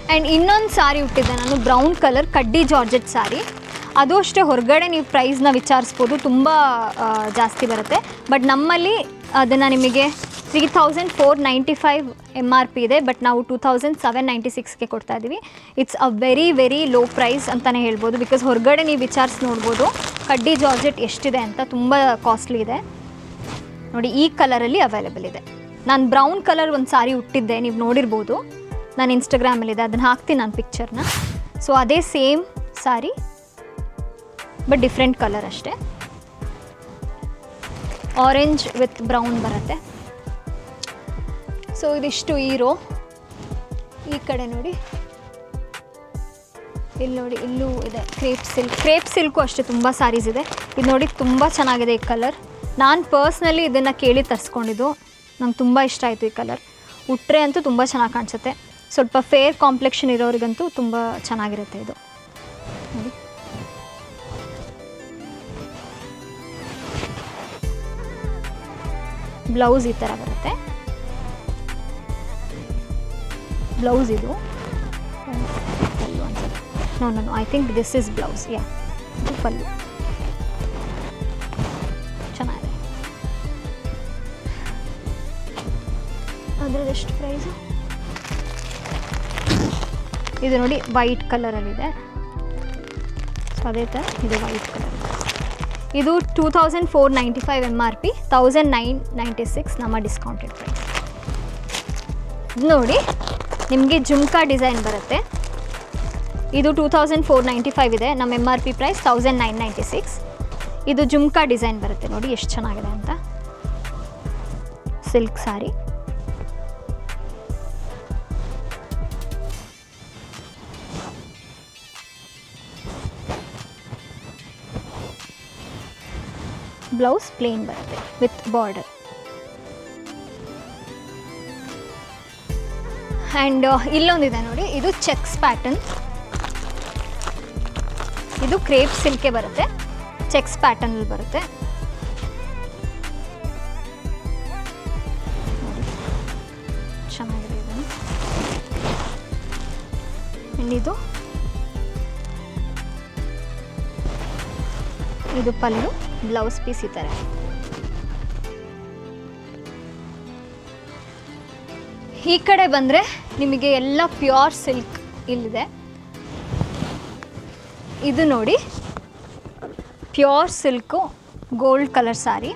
A: ಆ್ಯಂಡ್ ಇನ್ನೊಂದು ಸ್ಯಾರಿ ಹುಟ್ಟಿದ್ದೆ ನಾನು, ಬ್ರೌನ್ ಕಲರ್ ಕಡ್ಡಿ ಜಾರ್ಜೆಟ್ ಸ್ಯಾರಿ. ಅದು ಅಷ್ಟೇ, ಹೊರಗಡೆ ನೀವು ಪ್ರೈಸ್ನ ವಿಚಾರಿಸ್ಬೋದು, ತುಂಬ ಜಾಸ್ತಿ ಬರುತ್ತೆ. ಬಟ್ ನಮ್ಮಲ್ಲಿ ಅದನ್ನು ನಿಮಗೆ 3495 MRP ಇದೆ, ಬಟ್ ನಾವು 2796ಗೆ ಕೊಡ್ತಾ ಇದ್ದೀವಿ. It's a very very low price ಅಂತಲೇ ಹೇಳ್ಬೋದು. ಬಿಕಾಸ್ ಹೊರಗಡೆ ನೀವು ವಿಚಾರಿಸಿ ನೋಡ್ಬೋದು ಕಡ್ಡಿ ಜಾರ್ಜೆಟ್ ಎಷ್ಟಿದೆ ಅಂತ, ತುಂಬ ಕಾಸ್ಟ್ಲಿ ಇದೆ. ನೋಡಿ ಈ ಕಲರಲ್ಲಿ ಅವೈಲೇಬಲ್ ಇದೆ. ನಾನು ಬ್ರೌನ್ ಕಲರ್ ಒಂದು ಸ್ಯಾರಿ ಹುಟ್ಟಿದ್ದೆ, ನೀವು ನೋಡಿರ್ಬೋದು, ನಾನು ಇನ್ಸ್ಟಾಗ್ರಾಮಲ್ಲಿದೆ, ಅದನ್ನು ಹಾಕ್ತೀನಿ ನಾನು ಪಿಕ್ಚರ್ನ. ಸೊ ಅದೇ same sari but different colour ಅಷ್ಟೇ. ಆರೆಂಜ್ ವಿತ್ ಬ್ರೌನ್ ಬರುತ್ತೆ. ಸೊ ಇದಿಷ್ಟು ಈ ರೋ. ಈ ಕಡೆ ನೋಡಿ, ಇಲ್ಲಿ ನೋಡಿ, ಇಲ್ಲೂ ಇದೆ ಕ್ರೇಪ್ ಸಿಲ್ಕು ಅಷ್ಟೇ ತುಂಬ ಸ್ಯಾರೀಸ್ ಇದೆ. ಇದು ನೋಡಿ ತುಂಬ ಚೆನ್ನಾಗಿದೆ ಈ ಕಲರ್. ನಾನು ಪರ್ಸ್ನಲಿ ಇದನ್ನು ಕೇಳಿ ತರಿಸ್ಕೊಂಡಿದ್ದು, ನಂಗೆ ತುಂಬ ಇಷ್ಟ ಆಯಿತು ಈ ಕಲರ್. ಉಟ್ರೆ ಅಂತೂ ತುಂಬ ಚೆನ್ನಾಗಿ ಕಾಣಿಸುತ್ತೆ. ಸ್ವಲ್ಪ ಫೇರ್ ಕಾಂಪ್ಲೆಕ್ಷನ್ ಇರೋರಿಗಂತೂ ತುಂಬ ಚೆನ್ನಾಗಿರುತ್ತೆ ಇದು ನೋಡಿ. ಬ್ಲೌಸ್ ಈ ಥರ ಬರುತ್ತೆ. ಬ್ಲೌಸ್ ಇದು ಪಲ್ಲು ಅನ್ಸುತ್ತೆ. No I think this is blouse. Yeah, ಇದು ಪಲ್ಲು. ಚೆನ್ನಾಗಿದೆ. ಅದ್ರದ್ದು ಎಷ್ಟು ಪ್ರೈಸು? ಇದು ನೋಡಿ ವೈಟ್ ಕಲರಲ್ಲಿದೆ. ಸೊ ಅದೇ ಥರ ಇದು ವೈಟ್ ಕಲರ್. ಇದು 2495 MRP, 1996 ನಮ್ಮ ಡಿಸ್ಕೌಂಟೆಡ್ ಪ್ರೈಸ್. ನೋಡಿ ನಿಮಗೆ ಜುಮ್ಕಾ ಡಿಸೈನ್ ಬರುತ್ತೆ. ಇದು 2495 ಇದೆ, ನಮ್ಮ MRP ಪ್ರೈಸ್ 1996. ಇದು ಜುಮ್ಕಾ ಡಿಸೈನ್ ಬರುತ್ತೆ ನೋಡಿ ಎಷ್ಟು ಚೆನ್ನಾಗಿದೆ ಅಂತ. ಸಿಲ್ಕ್ ಸ್ಯಾರಿ. ಬ್ಲೌಸ್ ಪ್ಲೇನ್ ಬರುತ್ತೆ ವಿತ್ ಬಾರ್ಡರ್. ಆ್ಯಂಡ್ ಇಲ್ಲೊಂದಿದೆ ನೋಡಿ, ಇದು ಚೆಕ್ಸ್ ಪ್ಯಾಟರ್ನ್. ಇದು ಕ್ರೇಪ್ ಸಿಲ್ಕೆ ಬರುತ್ತೆ, ಚೆಕ್ಸ್ ಪ್ಯಾಟರ್ನಲ್ಲಿ ಬರುತ್ತೆ. ಚೆನ್ನಾಗಿದೆ ಇದು. ಆ್ಯಂಡ್ ಇದು ಪಲ್ಲು, ಬ್ಲೌಸ್ ಪೀಸ್ ಈ ಥರ. ಈ ಕಡೆ ಬಂದರೆ ನಿಮಗೆ ಎಲ್ಲ ಪ್ಯೂರ್ ಸಿಲ್ಕ್ ಇಲ್ಲಿದೆ. ಇದು ನೋಡಿ pure silk gold colour sari,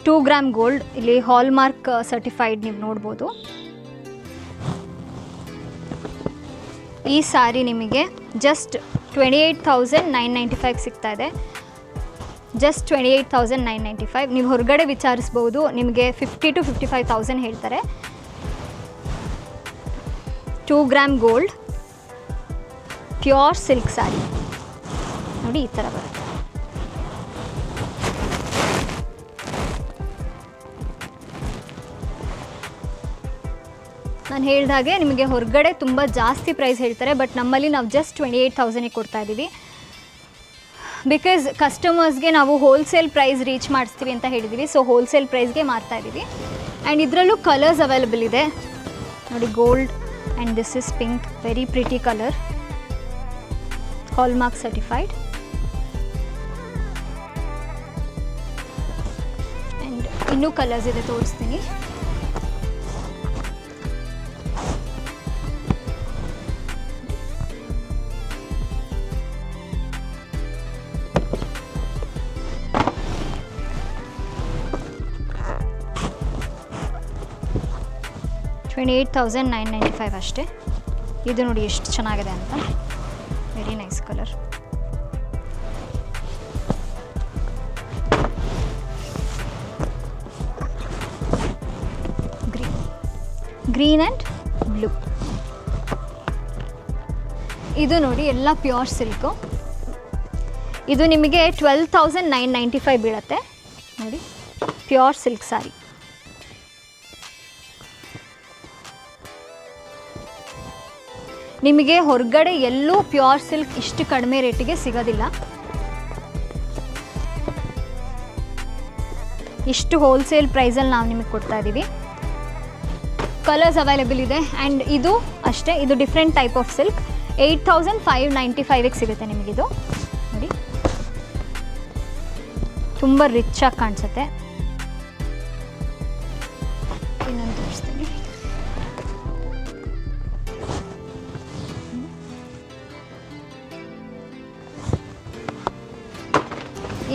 A: 2 gram gold. ಇಲ್ಲಿ ಹಾಲ್ಮಾರ್ಕ್ ಸರ್ಟಿಫೈಡ್ ನೀವು ನೋಡ್ಬೋದು. ಈ ಸ್ಯಾರಿ ನಿಮಗೆ ಜಸ್ಟ್ 28,995 ಸಿಗ್ತಾ ಇದೆ. ಜಸ್ಟ್ 28,995. ನೀವು ಹೊರಗಡೆ ವಿಚಾರಿಸ್ಬೋದು, ನಿಮಗೆ 50,000 to 55,000 ಹೇಳ್ತಾರೆ. 2 gram gold pure silk sari. ನೋಡಿ ಈ ಥರ ಬರುತ್ತೆ. ನಾನು ಹೇಳಿದಾಗೆ ನಿಮಗೆ ಹೊರಗಡೆ ತುಂಬ ಜಾಸ್ತಿ ಪ್ರೈಸ್ ಹೇಳ್ತಾರೆ, ಬಟ್ ನಮ್ಮಲ್ಲಿ ನಾವು ಜಸ್ಟ್ 28,000ಗೆ ಕೊಡ್ತಾ ಇದ್ದೀವಿ. ಬಿಕಾಸ್ ಕಸ್ಟಮರ್ಸ್ಗೆ ನಾವು ಹೋಲ್ಸೇಲ್ ಪ್ರೈಸ್ ರೀಚ್ ಮಾಡಿಸ್ತೀವಿ ಅಂತ ಹೇಳಿದ್ದೀವಿ. ಸೊ ಹೋಲ್ಸೇಲ್ ಪ್ರೈಸ್ಗೆ ಮಾರ್ತಾ ಇದ್ದೀವಿ. ಆ್ಯಂಡ್ ಇದರಲ್ಲೂ ಕಲರ್ಸ್ ಅವೈಲಬಲ್ ಇದೆ ನೋಡಿ, gold and this is pink, very pretty colour, hallmark certified. And ಇನ್ನೂ ಕಲರ್ಸ್ ಇದೆ, ತೋರಿಸ್ತೀನಿ. $28,995 ಅಷ್ಟೇ. ಇದು ನೋಡಿ ಎಷ್ಟು ಚೆನ್ನಾಗಿದೆ ಅಂತ, very nice colour. Green and blue. ಇದು ನೋಡಿ ಎಲ್ಲ ಪ್ಯೂರ್ ಸಿಲ್ಕು. ಇದು ನಿಮಗೆ 12,995 ಬೀಳುತ್ತೆ ನೋಡಿ, ಪ್ಯೂರ್ ಸಿಲ್ಕ್ ಸಾರಿ. ನಿಮಗೆ ಹೊರಗಡೆ ಎಲ್ಲೂ ಪ್ಯೂರ್ ಸಿಲ್ಕ್ ಇಷ್ಟು ಕಡಿಮೆ ರೇಟಿಗೆ ಸಿಗೋದಿಲ್ಲ. ಇಷ್ಟು ಹೋಲ್ಸೇಲ್ ಪ್ರೈಸಲ್ಲಿ ನಾವು ನಿಮಗೆ ಕೊಡ್ತಾ ಇದ್ದೀವಿ. ಕಲರ್ಸ್ ಅವೈಲೇಬಲ್ ಇದೆ. ಆ್ಯಂಡ್ ಇದು ಅಷ್ಟೇ, ಇದು ಡಿಫ್ರೆಂಟ್ ಟೈಪ್ ಆಫ್ ಸಿಲ್ಕ್. 8,595ಗೆ ಸಿಗುತ್ತೆ ನಿಮಗಿದು ನೋಡಿ, ತುಂಬ ರಿಚಾಗಿ ಕಾಣಿಸುತ್ತೆ. ಇನ್ನೊಂದು ತೋರಿಸ್ತೀನಿ.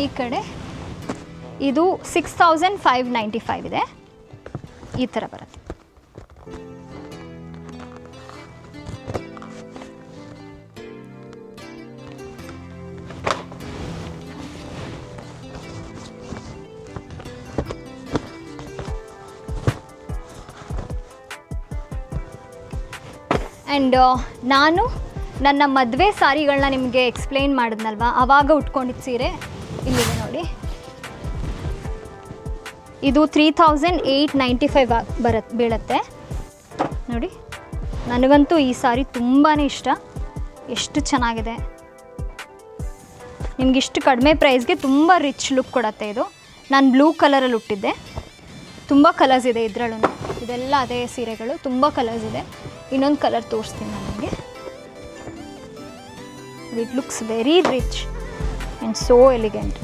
A: ಈ ಕಡೆ ಇದು 6,595 ಇದೆ, ಈ ಥರ ಬರುತ್ತೆ. ಆ್ಯಂಡ್ ನಾನು ನನ್ನ ಮದುವೆ ಸಾರಿಗಳನ್ನ ನಿಮಗೆ ಎಕ್ಸ್ಪ್ಲೇನ್ ಮಾಡಿದ್ನಲ್ವ, ಆವಾಗ ಉಟ್ಕೊಂಡಿದ್ದ ಸೀರೆ ಇಲ್ಲಿದೆ ನೋಡಿ. ಇದು 3,895 ಬೀಳುತ್ತೆ ನೋಡಿ. ನನಗಂತೂ ಈ ಸಾರಿ ತುಂಬಾ ಇಷ್ಟ, ಎಷ್ಟು ಚೆನ್ನಾಗಿದೆ. ನಿಮಗಿಷ್ಟು ಕಡಿಮೆ ಪ್ರೈಸ್ಗೆ ತುಂಬ ರಿಚ್ ಲುಕ್ ಕೊಡುತ್ತೆ ಇದು. ನಾನು ಬ್ಲೂ ಕಲರಲ್ಲಿ ಉಟ್ಟಿದ್ದೆ. ತುಂಬ ಕಲರ್ಸ್ ಇದೆ ಇದರಲ್ಲೂ, ಇದೆಲ್ಲ ಅದೇ ಸೀರೆಗಳು, ತುಂಬ ಕಲರ್ಸ್ ಇದೆ. ಇನ್ನೊಂದು ಕಲರ್ ತೋರಿಸ್ತೀನಿ ನಾನು ನಿಮಗೆ. It looks very rich and so elegant.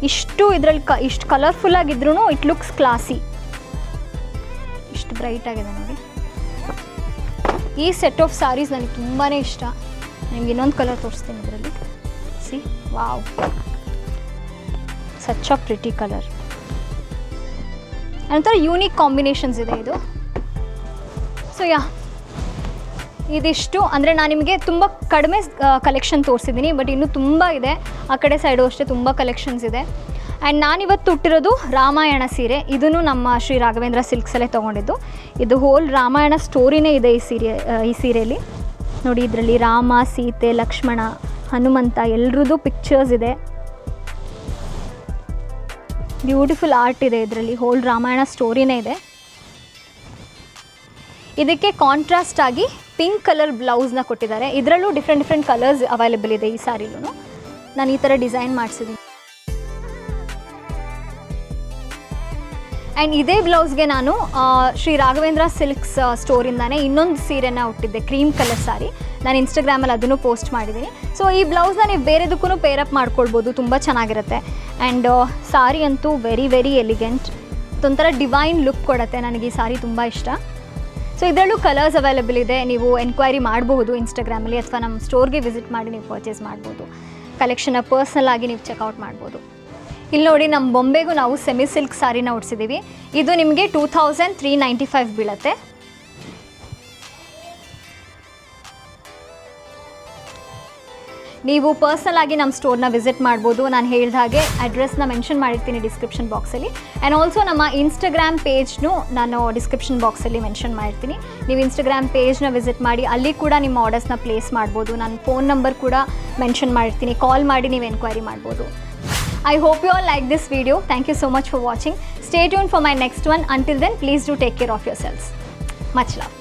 A: ಇಷ್ಟು ಇದರಲ್ಲಿ ಇಷ್ಟು ಕಲರ್ಫುಲ್ ಆಗಿದ್ರೂ ಇಟ್ ಲುಕ್ಸ್ ಕ್ಲಾಸಿ. ಇಷ್ಟು ಬ್ರೈಟ್ ಆಗಿದೆ ನೋಡಿ. ಈ ಸೆಟ್ ಆಫ್ ಸಾರೀಸ್ ನನಗೆ ತುಂಬಾ ಇಷ್ಟ. ನಿಮ್ಗೆ ಇನ್ನೊಂದು ಕಲರ್ ತೋರಿಸ್ತೀನಿ ಇದರಲ್ಲಿ. C, wow, such a pretty colour. ನಂತರ ಯೂನಿಕ್ ಕಾಂಬಿನೇಷನ್ಸ್ ಇದೆ ಇದು. ಸೊ ಇದಿಷ್ಟು ಅಂದರೆ ನಾನು ನಿಮಗೆ ತುಂಬ ಕಡಿಮೆ ಕಲೆಕ್ಷನ್ ತೋರಿಸಿದ್ದೀನಿ, ಬಟ್ ಇನ್ನೂ ತುಂಬ ಇದೆ. ಆ ಕಡೆ ಸೈಡು ಅಷ್ಟೇ ತುಂಬ ಕಲೆಕ್ಷನ್ಸ್ ಇದೆ. ಆ್ಯಂಡ್ ನಾನಿವತ್ತು ಹುಟ್ಟಿರೋದು ರಾಮಾಯಣ ಸೀರೆ. ಇದನ್ನು ನಮ್ಮ ಶ್ರೀ ರಾಘವೇಂದ್ರ ಸಿಲ್ಕ್ಸಲ್ಲೇ ತೊಗೊಂಡಿದ್ದು. ಇದು ಹೋಲ್ ರಾಮಾಯಣ ಸ್ಟೋರಿನೇ ಇದೆ ಈ ಸೀರೆಯಲ್ಲಿ ನೋಡಿ. ಇದರಲ್ಲಿ ರಾಮ, ಸೀತೆ, ಲಕ್ಷ್ಮಣ, ಹನುಮಂತ ಎಲ್ಲರದ್ದು ಪಿಕ್ಚರ್ಸ್ ಇದೆ. ಬ್ಯೂಟಿಫುಲ್ ಆರ್ಟ್ ಇದೆ ಇದರಲ್ಲಿ. ಹೋಲ್ ರಾಮಾಯಣ ಸ್ಟೋರಿನೇ ಇದೆ. ಇದಕ್ಕೆ ಕಾಂಟ್ರಾಸ್ಟ್ ಆಗಿ ಪಿಂಕ್ ಕಲರ್ ಬ್ಲೌಸ್ನ ಕೊಟ್ಟಿದ್ದಾರೆ. ಇದರಲ್ಲೂ ಡಿಫ್ರೆಂಟ್ ಕಲರ್ಸ್ ಅವೈಲೇಬಲ್ ಇದೆ ಈ ಸ್ಯಾರಿಲೂ. ನಾನು ಈ ಥರ ಡಿಸೈನ್ ಮಾಡಿಸಿದ್ದೀನಿ. ಆ್ಯಂಡ್ ಇದೇ ಬ್ಲೌಸ್ಗೆ ನಾನು ಶ್ರೀ ರಾಘವೇಂದ್ರ ಸಿಲ್ಕ್ಸ್ ಸ್ಟೋರಿಂದಾನೇ ಇನ್ನೊಂದು ಸೀರೆನ ಹುಟ್ಟಿದ್ದೆ, ಕ್ರೀಮ್ ಕಲರ್ ಸಾರಿ. ನಾನು ಇನ್ಸ್ಟಾಗ್ರಾಮಲ್ಲಿ ಅದನ್ನು ಪೋಸ್ಟ್ ಮಾಡಿದ್ದೀನಿ. ಸೊ ಈ ಬ್ಲೌಸ್ನ ನೀವು ಬೇರೆದಕ್ಕೂ ಪೇರಪ್ ಮಾಡ್ಕೊಳ್ಬೋದು, ತುಂಬ ಚೆನ್ನಾಗಿರುತ್ತೆ. ಆ್ಯಂಡ್ ಸಾರಿ ಅಂತೂ ವೆರಿ ವೆರಿ ಎಲಿಗೆಂಟ್, ಒಂಥರ ಡಿವೈನ್ ಲುಕ್ ಕೊಡುತ್ತೆ. ನನಗೆ ಈ ಸಾರಿ ತುಂಬ ಇಷ್ಟ. ಸೊ ಇದರಲ್ಲೂ ಕಲರ್ಸ್ ಅವೈಲೇಬಲ್ ಇದೆ. ನೀವು ಎನ್ಕ್ವೈರಿ ಮಾಡಬಹುದು ಇನ್ಸ್ಟಾಗ್ರಾಮಲ್ಲಿ, ಅಥವಾ ನಮ್ಮ ಸ್ಟೋರ್ಗೆ ವಿಸಿಟ್ ಮಾಡಿ ನೀವು ಪರ್ಚೇಸ್ ಮಾಡ್ಬೋದು. ಕಲೆಕ್ಷನ್ನ ಪರ್ಸ್ನಲ್ ಆಗಿ ನೀವು ಚೆಕ್ಔಟ್ ಮಾಡ್ಬೋದು. ಇಲ್ಲಿ ನೋಡಿ, ನಮ್ಮ ಬೊಂಬೆಗೂ ನಾವು ಸೆಮಿ ಸಿಲ್ಕ್ ಸಾರಿನ ಉಡಿಸಿದ್ದೀವಿ. ಇದು ನಿಮಗೆ 2,395 ಬೀಳುತ್ತೆ. ನೀವು ಪರ್ಸ್ನಲ್ ಆಗಿ ನಮ್ಮ ಸ್ಟೋರ್ನ ವಿಸಿಟ್ ಮಾಡ್ಬೋದು. ನಾನು ಹೇಳಿದ ಹಾಗೆ ಅಡ್ರೆಸ್ನ ಮೆನ್ಷನ್ ಮಾಡಿರ್ತೀನಿ ಡಿಸ್ಕ್ರಿಪ್ಷನ್ ಬಾಕ್ಸಲ್ಲಿ. ಆ್ಯಂಡ್ ಆಲ್ಸೋ ನಮ್ಮ ಇನ್ಸ್ಟಾಗ್ರಾಮ್ ಪೇಜ್ನು ನಾನು ಡಿಸ್ಕ್ರಿಪ್ಷನ್ ಬಾಕ್ಸಲ್ಲಿ ಮೆನ್ಷನ್ ಮಾಡ್ತೀನಿ. ನೀವು ಇನ್ಸ್ಟಾಗ್ರಾಮ್ ಪೇಜ್ನ ವಿಸಿಟ್ ಮಾಡಿ ಅಲ್ಲಿ ಕೂಡ ನಿಮ್ಮ ಆರ್ಡರ್ಸ್ನ ಪ್ಲೇಸ್ ಮಾಡ್ಬೋದು. ನನ್ನ ಫೋನ್ ನಂಬರ್ ಕೂಡ ಮೆನ್ಷನ್ ಮಾಡಿರ್ತೀನಿ, ಕಾಲ್ ಮಾಡಿ ನೀವು ಎನ್ಕ್ವೈರಿ ಮಾಡ್ಬೋದು. I hope you all like this video. Thank you so much for watching. Stay tuned for my next one. Until then, please do take care of yourselves. Much love.